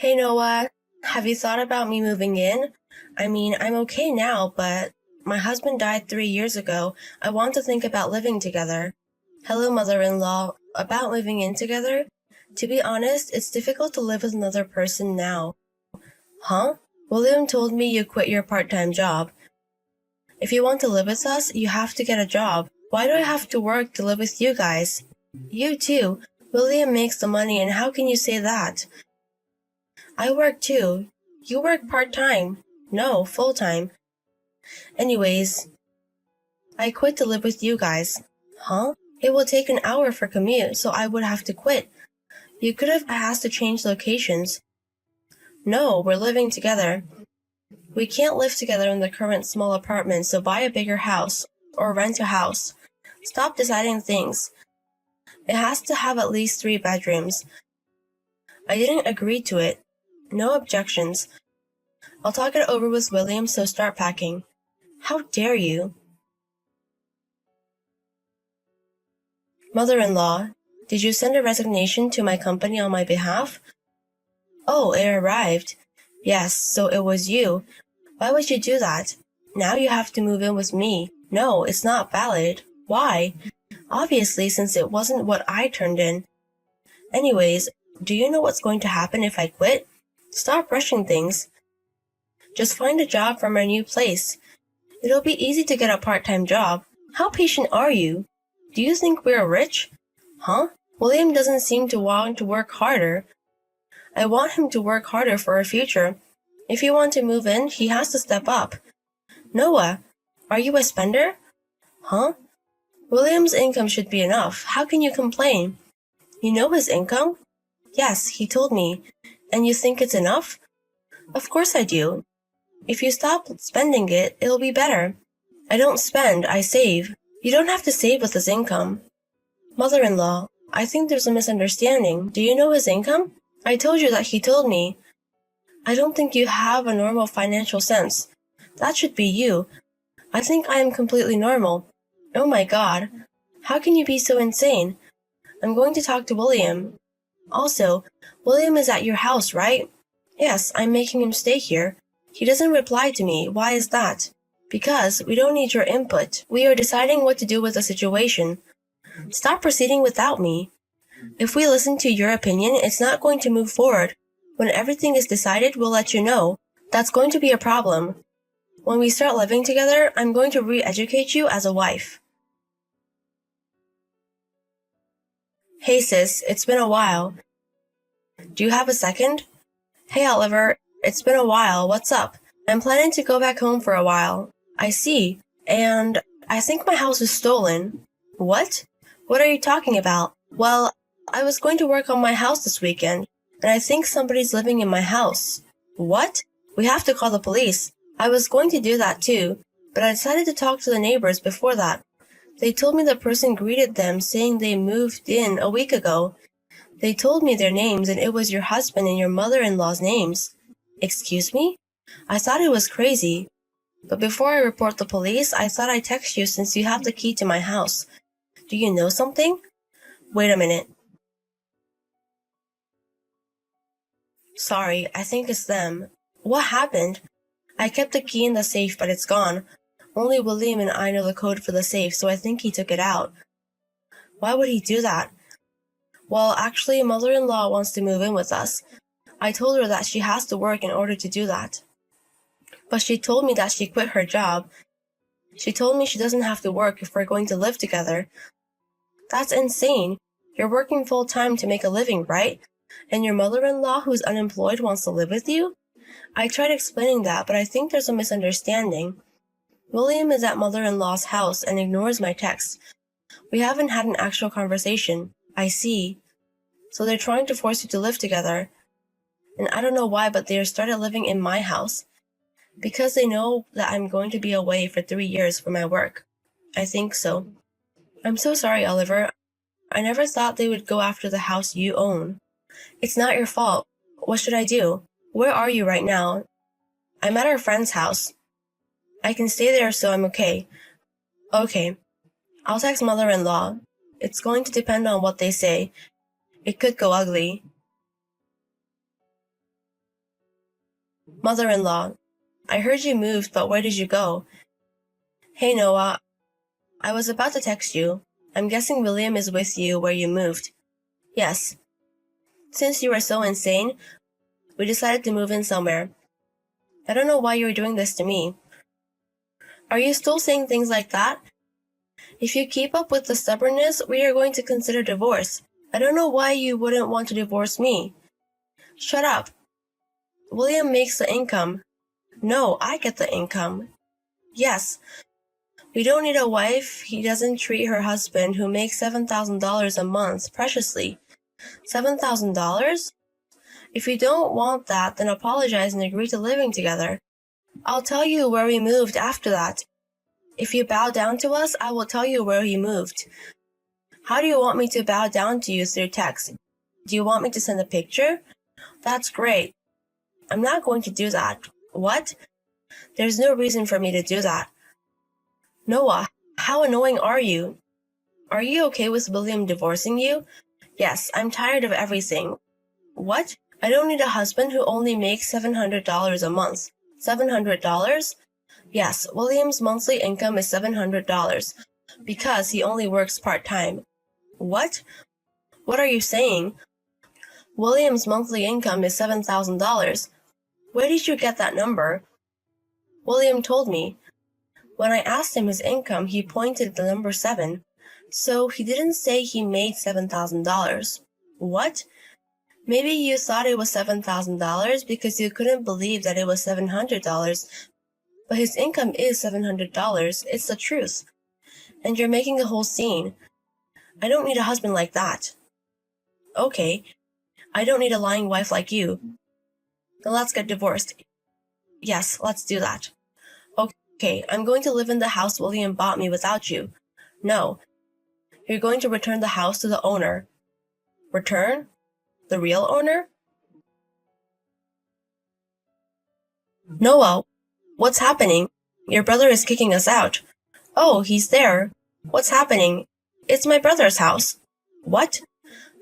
Hey Noah, have you thought about me moving in? I mean, I'm okay now, but my husband died 3 years ago. I want to think about living together. Hello, mother-in-law. About moving in together? To be honest, it's difficult to live with another person now. Huh? William told me you quit your part-time job. If you want to live with us, you have to get a job. Why do I have to work to live with you guys? You too. William makes the money, and how can you say that? I work too. You work part-time. No, full-time. Anyways, I quit to live with you guys. Huh? It will take an hour for commute, so I would have to quit. You could have asked to change locations. No, we're living together. We can't live together in the current small apartment, so buy a bigger house or rent a house. Stop deciding things. It has to have at least 3 bedrooms. I didn't agree to it. No objections. I'll talk it over with William, so start packing. How dare you? Mother-in-law, did you send a resignation to my company on my behalf? Oh, it arrived. Yes, so it was you. Why would you do that? Now you have to move in with me. No, it's not valid. Why? Obviously, since it wasn't what I turned in. Anyways, do you know what's going to happen if I quit? Stop rushing things. Just find a job from our new place. It'll be easy to get a part-time job. How patient are you? Do you think we're rich? Huh? William doesn't seem to want to work harder. I want him to work harder for our future. If you want to move in, he has to step up. Noah, are you a spender? Huh? William's income should be enough. How can you complain? You know his income? Yes, he told me. And you think it's enough? Of course I do. If you stop spending it, it'll be better. I don't spend, I save. You don't have to save with his income. Mother-in-law, I think there's a misunderstanding. Do you know his income? I told you that he told me. I don't think you have a normal financial sense. That should be you. I think I am completely normal. Oh my God. How can you be so insane? I'm going to talk to William. Also, William is at your house, right? Yes, I'm making him stay here. He doesn't reply to me. Why is that? Because we don't need your input. We are deciding what to do with the situation. Stop proceeding without me. If we listen to your opinion, it's not going to move forward. When everything is decided, we'll let you know. That's going to be a problem. When we start living together, I'm going to re-educate you as a wife. Hey sis, it's been a while. Do you have a second? Hey Oliver, it's been a while. What's up? I'm planning to go back home for a while. I see. And I think my house was stolen. What? What are you talking about? Well, I was going to work on my house this weekend, and I think somebody's living in my house. What? We have to call the police. I was going to do that too, but I decided to talk to the neighbors before that. They told me the person greeted them saying they moved in a week ago. They told me their names, and it was your husband and your mother-in-law's names. Excuse me? I thought it was crazy. But before I report the police, I thought I'd text you since you have the key to my house. Do you know something? Wait a minute. Sorry, I think it's them. What happened? I kept the key in the safe, but it's gone. Only William and I know the code for the safe, so I think he took it out. Why would he do that? Well, actually, mother-in-law wants to move in with us. I told her that she has to work in order to do that. But she told me that she quit her job. She told me she doesn't have to work if we're going to live together. That's insane. You're working full-time to make a living, right? And your mother-in-law, who's unemployed, wants to live with you? I tried explaining that, but I think there's a misunderstanding. William is at mother-in-law's house and ignores my texts. We haven't had an actual conversation. I see. So they're trying to force you to live together. And I don't know why, but they started living in my house. Because they know that I'm going to be away for 3 years for my work. I think so. I'm so sorry, Oliver. I never thought they would go after the house you own. It's not your fault. What should I do? Where are you right now? I'm at our friend's house. I can stay there, so I'm okay. Okay. I'll text mother-in-law. It's going to depend on what they say. It could go ugly. Mother-in-law, I heard you moved, but where did you go? Hey Noah, I was about to text you. I'm guessing William is with you where you moved. Yes. Since you were so insane, we decided to move in somewhere. I don't know why you're doing this to me. Are you still saying things like that? If you keep up with the stubbornness, we are going to consider divorce. I don't know why you wouldn't want to divorce me. Shut up. William makes the income. No, I get the income. Yes. We don't need a wife. He doesn't treat her husband, who makes $7,000 a month, preciously. $7,000? If you don't want that, then apologize and agree to living together. I'll tell you where we moved after that. If you bow down to us, I will tell you where he moved. How do you want me to bow down to you through text? Do you want me to send a picture? That's great. I'm not going to do that. What? There's no reason for me to do that. Noah, how annoying are you? Are you okay with William divorcing you? Yes, I'm tired of everything. What? I don't need a husband who only makes $700 a month. $700? Yes, William's monthly income is $700 because he only works part-time. What? What are you saying? William's monthly income is $7,000. Where did you get that number? William told me. When I asked him his income, he pointed at the number 7. So he didn't say he made $7,000. What? Maybe you thought it was $7,000 because you couldn't believe that it was $700. But his income is $700. It's the truth. And you're making a whole scene. I don't need a husband like that. Okay. I don't need a lying wife like you. Then let's get divorced. Yes, let's do that. Okay, I'm going to live in the house William bought me without you. No. You're going to return the house to the owner. Return? The real owner? Noah, what's happening? Your brother is kicking us out. Oh, he's there. What's happening? It's my brother's house. What?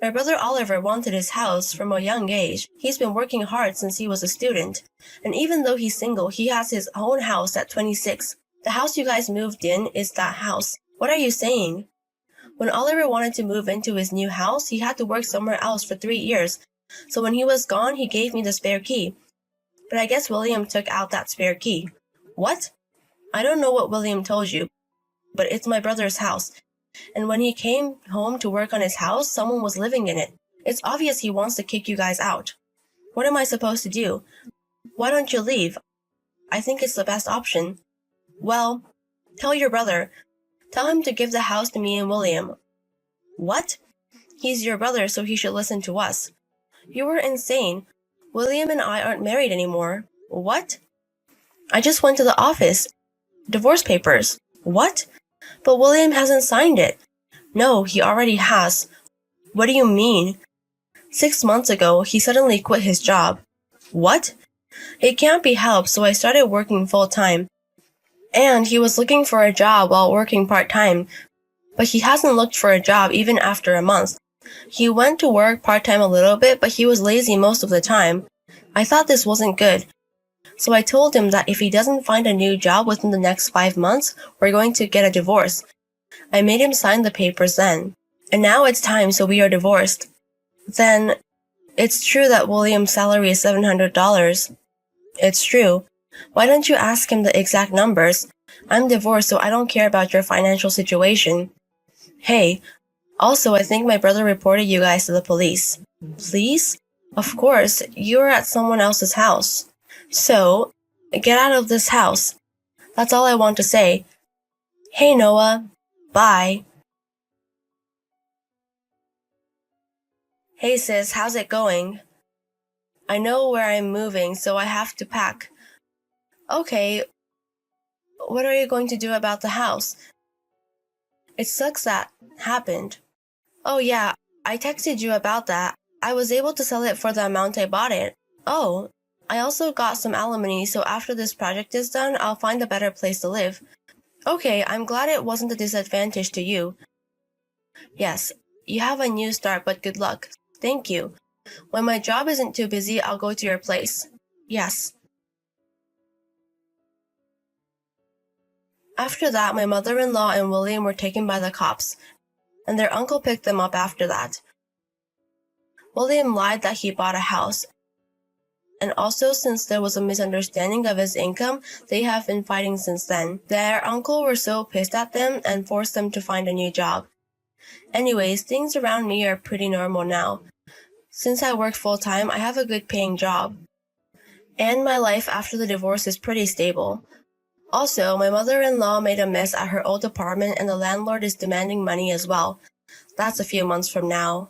My brother Oliver wanted his house from a young age. He's been working hard since he was a student. And even though he's single, he has his own house at 26. The house you guys moved in is that house. What are you saying? When Oliver wanted to move into his new house, he had to work somewhere else for 3 years. So when he was gone, he gave me the spare key. But I guess William took out that spare key. What? I don't know what William told you, but it's my brother's house. And when he came home to work on his house, someone was living in it. It's obvious he wants to kick you guys out. What am I supposed to do? Why don't you leave? I think it's the best option. Well, tell your brother. Tell him to give the house to me and William. What? He's your brother, so he should listen to us. You were insane. William and I aren't married anymore. What? I just went to the office. Divorce papers. What? But William hasn't signed it. No, he already has. What do you mean? 6 months ago, he suddenly quit his job. What? It can't be helped, so I started working full-time. And he was looking for a job while working part-time. But he hasn't looked for a job even after a month. He went to work part-time a little bit, but he was lazy most of the time. I thought this wasn't good. So I told him that if he doesn't find a new job within the next 5 months, we're going to get a divorce. I made him sign the papers then. And now it's time, so we are divorced. Then, it's true that William's salary is $700. It's true. Why don't you ask him the exact numbers? I'm divorced, so I don't care about your financial situation. Hey, also I think my brother reported you guys to the police. Please? Of course, you're at someone else's house. So, get out of this house. That's all I want to say. Hey Noah, bye. Hey sis, how's it going? I know where I'm moving, so I have to pack. Okay, what are you going to do about the house? It sucks that happened. Oh yeah, I texted you about that. I was able to sell it for the amount I bought it. Oh, I also got some alimony, so after this project is done, I'll find a better place to live. Okay, I'm glad it wasn't a disadvantage to you. Yes, you have a new start, but good luck. Thank you. When my job isn't too busy, I'll go to your place. Yes. After that, my mother-in-law and William were taken by the cops, and their uncle picked them up after that. William lied that he bought a house, and also since there was a misunderstanding of his income, they have been fighting since then. Their uncle was so pissed at them and forced them to find a new job. Anyways, things around me are pretty normal now. Since I work full-time, I have a good paying job. And my life after the divorce is pretty stable. Also, my mother-in-law made a mess at her old apartment and the landlord is demanding money as well. That's a few months from now.